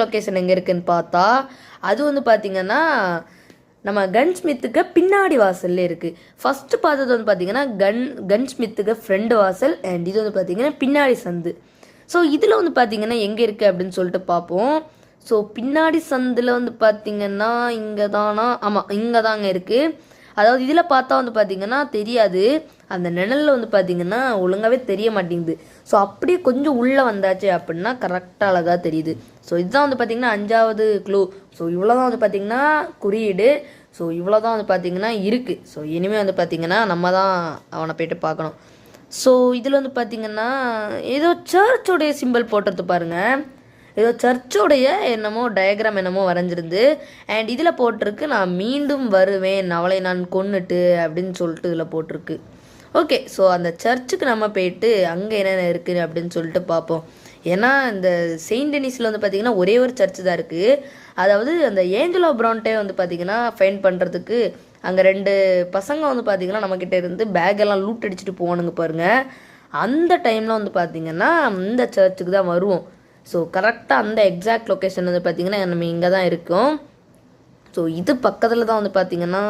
Location எங்கே இருக்குதுன்னு பார்த்தா அது வந்து பார்த்திங்கன்னா நம்ம கன்ஸ்மித்துக்கு பின்னாடி வாசல்ல இருக்குது. ஃபஸ்ட்டு பார்த்தது வந்து பார்த்திங்கன்னா கன்ஸ்மித்துக்கு ஃப்ரெண்டு வாசல் அண்ட் இது வந்து பார்த்திங்கன்னா பின்னாடி சந்து. ஸோ இதில் வந்து பார்த்திங்கன்னா எங்கே இருக்குது அப்படின்னு சொல்லிட்டு பார்ப்போம். ஸோ பின்னாடி சந்தில் வந்து பார்த்திங்கன்னா இங்கே தானா, ஆமாம் இங்கே தாங்க இருக்குது. அதாவது இதில் பார்த்தா வந்து பார்த்திங்கன்னா தெரியாது, அந்த நிழலில் வந்து பார்த்திங்கன்னா ஒழுங்காகவே தெரிய மாட்டேங்குது. ஸோ அப்படியே கொஞ்சம் உள்ளே வந்தாச்சு அப்படின்னா கரெக்டாக அழகாக தெரியுது. ஸோ இதுதான் வந்து பார்த்திங்கன்னா 5வது க்ளூ. ஸோ இவ்வளோ தான் வந்து பார்த்திங்கன்னா குறியீடு. ஸோ இவ்வளோ தான் வந்து பார்த்திங்கன்னா இருக்குது. ஸோ இனிமேல் வந்து பார்த்திங்கன்னா நம்ம தான் அவனை போய்ட்டு பார்க்கணும். ஸோ இதில் வந்து பார்த்திங்கன்னா ஏதோ சர்ச்சோடைய சிம்பிள் போட்டுறது பாருங்கள், ஏதோ சர்ச்சோடைய என்னமோ டயக்ராம் என்னமோ வரைஞ்சிருந்து. அண்ட் இதில் போட்டிருக்கு நான் மீண்டும் வருவேன் அவளை நான் கொன்னுட்டு அப்படின்னு சொல்லிட்டு இதில் போட்டிருக்கு. ஓகே, ஸோ அந்த சர்ச்சுக்கு நம்ம போயிட்டு அங்கே என்னென்ன இருக்குது அப்படின்னு சொல்லிட்டு பார்ப்போம். ஏன்னா இந்த செயின்ட் டெனிஸில் வந்து பார்த்திங்கன்னா ஒரே ஒரு சர்ச்சு தான் இருக்குது. அதாவது அந்த ஏஞ்சலோ ப்ரான்ட்டே வந்து பார்த்திங்கன்னா ஃபைன் பண்ணுறதுக்கு அங்கே 2 பசங்க வந்து பார்த்திங்கன்னா நம்மக்கிட்ட இருந்து பேக்கெல்லாம் லூட் அடிச்சுட்டு போகணுங்க பாருங்கள். அந்த டைமில் வந்து பார்த்திங்கன்னா இந்த சர்ச்சுக்கு தான் வருவோம். ஸோ கரெக்டாக அந்த எக்ஸாக்ட் லொக்கேஷன் வந்து பார்த்திங்கன்னா நம்ம இங்கே தான் இருக்கோம். ஸோ இது பக்கத்தில் தான் வந்து பார்த்திங்கன்னா